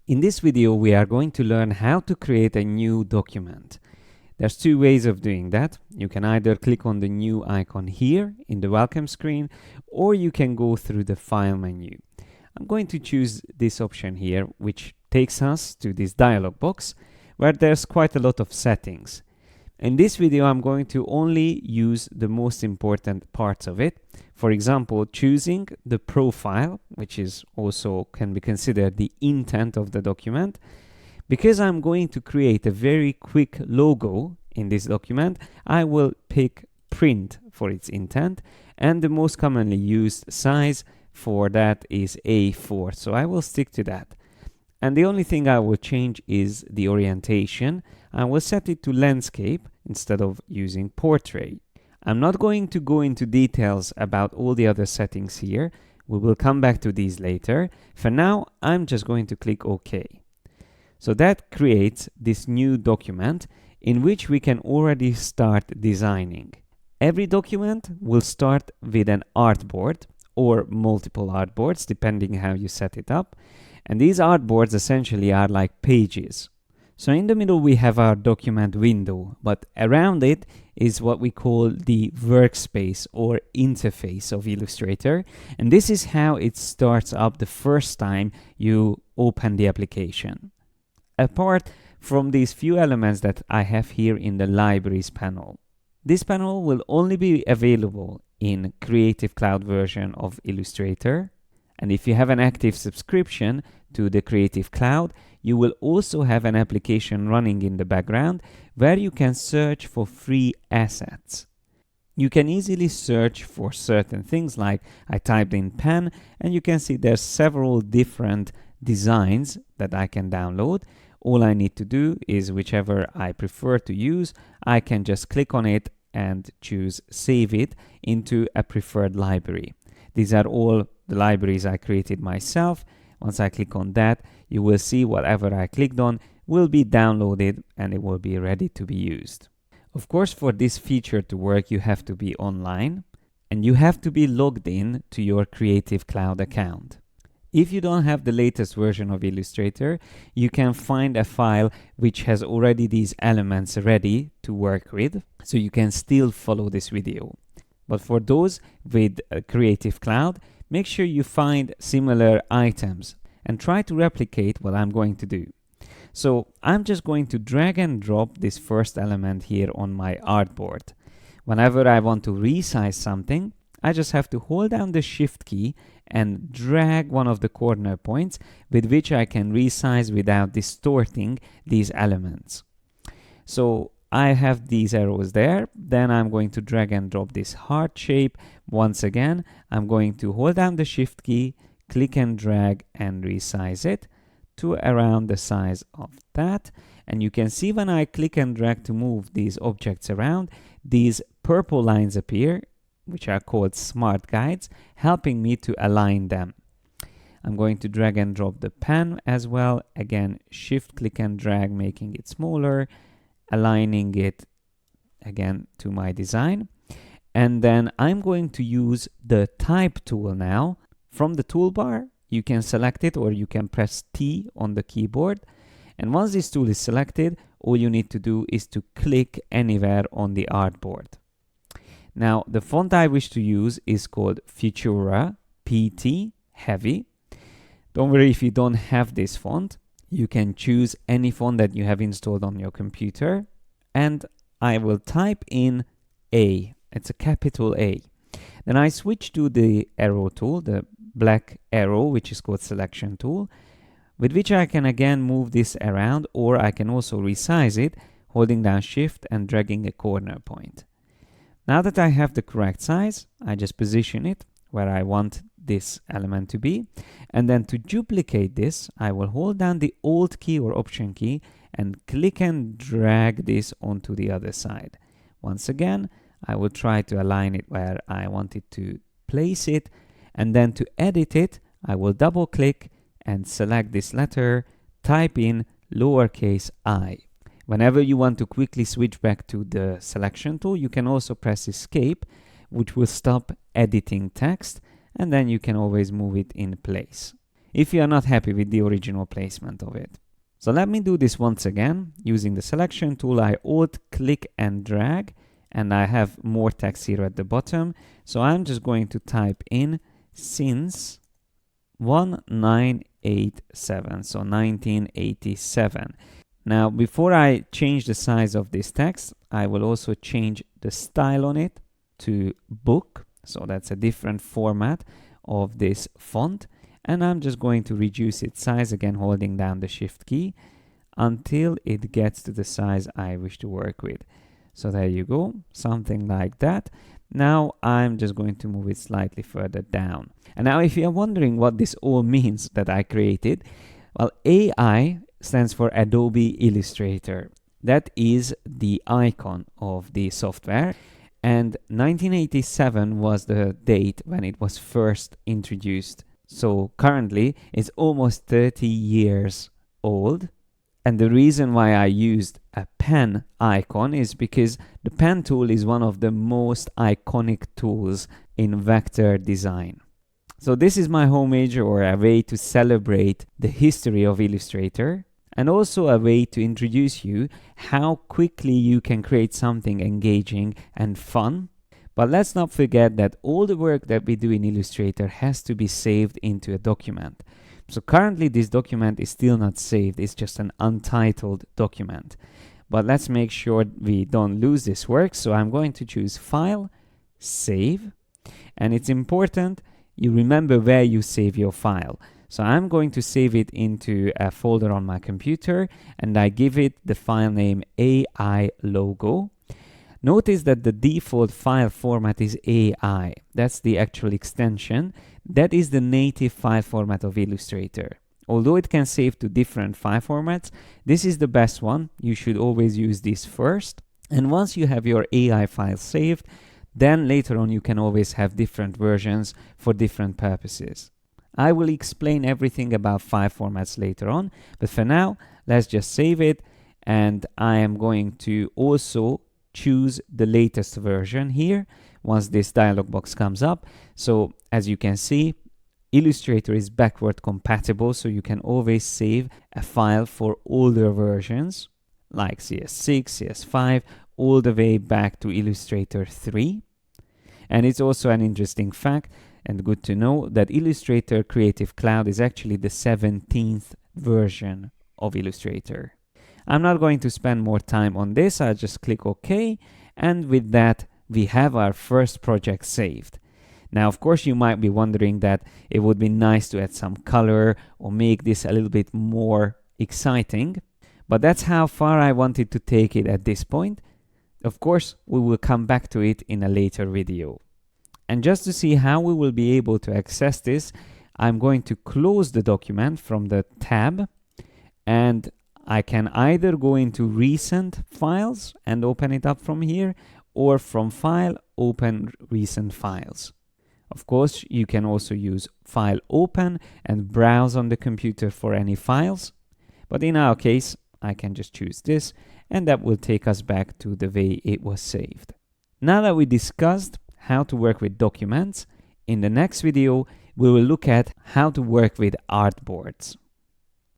In this video, we are going to learn how to create a new document. There's two ways of doing that. You can either click on the new icon here in the welcome screen, or you can go through the file menu. I'm going to choose this option here, which takes us to this dialog box where there's quite a lot of settings. In this video, I'm going to only use the most important parts of it. For example, choosing the profile, which is also can be considered the intent of the document. Because I'm going to create a very quick logo in this document, I will pick print for its intent, and the most commonly used size for that is A4, so I will stick to that. And the only thing I will change is the orientation. I will set it to landscape instead of using portrait. I'm not going to go into details about all the other settings here. We will come back to these later. For now, I'm just going to click OK. So that creates this new document in which we can already start designing. Every document will start with an artboard or multiple artboards, depending how you set it up. And these artboards essentially are like pages. So in the middle we have our document window, but around it is what we call the workspace or interface of Illustrator. And this is how it starts up the first time you open the application. Apart from these few elements that I have here in the libraries panel. This panel will only be available in Creative Cloud version of Illustrator. And if you have an active subscription to the Creative Cloud, you will also have an application running in the background where you can search for free assets. You can easily search for certain things, like I typed in pen, and you can see there's several different designs that I can download. All I need to do is whichever I prefer to use, I can just click on it and choose save it into a preferred library. These are all the libraries I created myself. Once I click on that, you will see whatever I clicked on will be downloaded and it will be ready to be used. Of course, for this feature to work, you have to be online and you have to be logged in to your Creative Cloud account. If you don't have the latest version of Illustrator, you can find a file which has already these elements ready to work with, so you can still follow this video. But for those with a Creative Cloud, make sure you find similar items and try to replicate what I'm going to do. So I'm just going to drag and drop this first element here on my artboard. Whenever I want to resize something, I just have to hold down the Shift key and drag one of the corner points with which I can resize without distorting these elements. So I have these arrows there, then I'm going to drag and drop this heart shape. Once again, I'm going to hold down the Shift key, click and drag and resize it to around the size of that. And you can see when I click and drag to move these objects around, these purple lines appear, which are called smart guides, helping me to align them. I'm going to drag and drop the pen as well. Again, Shift, click and drag, making it smaller, aligning it again to my design. And then I'm going to use the type tool now. From the toolbar, you can select it or you can press T on the keyboard. And once this tool is selected, all you need to do is to click anywhere on the artboard. Now, the font I wish to use is called Futura PT Heavy. Don't worry if you don't have this font. You can choose any font that you have installed on your computer. And I will type in A. It's a capital A. Then I switch to the arrow tool, the black arrow, which is called Selection tool, with which I can again move this around, or I can also resize it, holding down Shift and dragging a corner point. Now that I have the correct size, I just position it where I want this element to be. And then to duplicate this, I will hold down the Alt key or Option key and click and drag this onto the other side. Once again, I will try to align it where I want it to place it. And then to edit it, I will double click and select this letter, type in lowercase I. Whenever you want to quickly switch back to the selection tool, you can also press Escape, which will stop editing text, and then you can always move it in place. if you are not happy with the original placement of it. So let me do this once again. Using the selection tool, I alt click and drag, and I have more text here at the bottom. So I'm just going to type in since 1987, so 1987. Now, before I change the size of this text, I will also change the style on it to book. So that's a different format of this font. And I'm just going to reduce its size, again holding down the Shift key, until it gets to the size I wish to work with. So there you go, something like that. Now I'm just going to move it slightly further down. And now if you're wondering what this all means that I created, well, AI stands for Adobe Illustrator. That is the icon of the software. And 1987 was the date when it was first introduced. So currently it's almost 30 years old. And the reason why I used a pen icon is because the pen tool is one of the most iconic tools in vector design. So this is my homepage, or a way to celebrate the history of Illustrator, and also a way to introduce you how quickly you can create something engaging and fun. But let's not forget that all the work that we do in Illustrator has to be saved into a document. So currently this document is still not saved, it's just an untitled document. But let's make sure we don't lose this work. So I'm going to choose File, Save, and it's important you remember where you save your file. So I'm going to save it into a folder on my computer, and I give it the file name AI logo. Notice that the default file format is AI. That's the actual extension. That is the native file format of Illustrator. Although it can save to different file formats, this is the best one. You should always use this first. And once you have your AI file saved, then later on you can always have different versions for different purposes. I will explain everything about file formats later on, but for now, let's just save it. And I am going to also choose the latest version here once this dialog box comes up. So as you can see, Illustrator is backward compatible, so you can always save a file for older versions like CS6, CS5, all the way back to Illustrator 3. And it's also an interesting fact and good to know that Illustrator Creative Cloud is actually the 17th version of Illustrator. I'm not going to spend more time on this. I'll just click OK. And with that, we have our first project saved. Now, of course, you might be wondering that it would be nice to add some color or make this a little bit more exciting. But that's how far I wanted to take it at this point. Of course, we will come back to it in a later video. And just to see how we will be able to access this, I'm going to close the document from the tab, and I can either go into recent files and open it up from here, or from File, Open Recent Files. Of course, you can also use File Open and browse on the computer for any files. But in our case, I can just choose this, and that will take us back to the way it was saved. Now that we discussed how to work with documents, in the next video, we will look at how to work with artboards.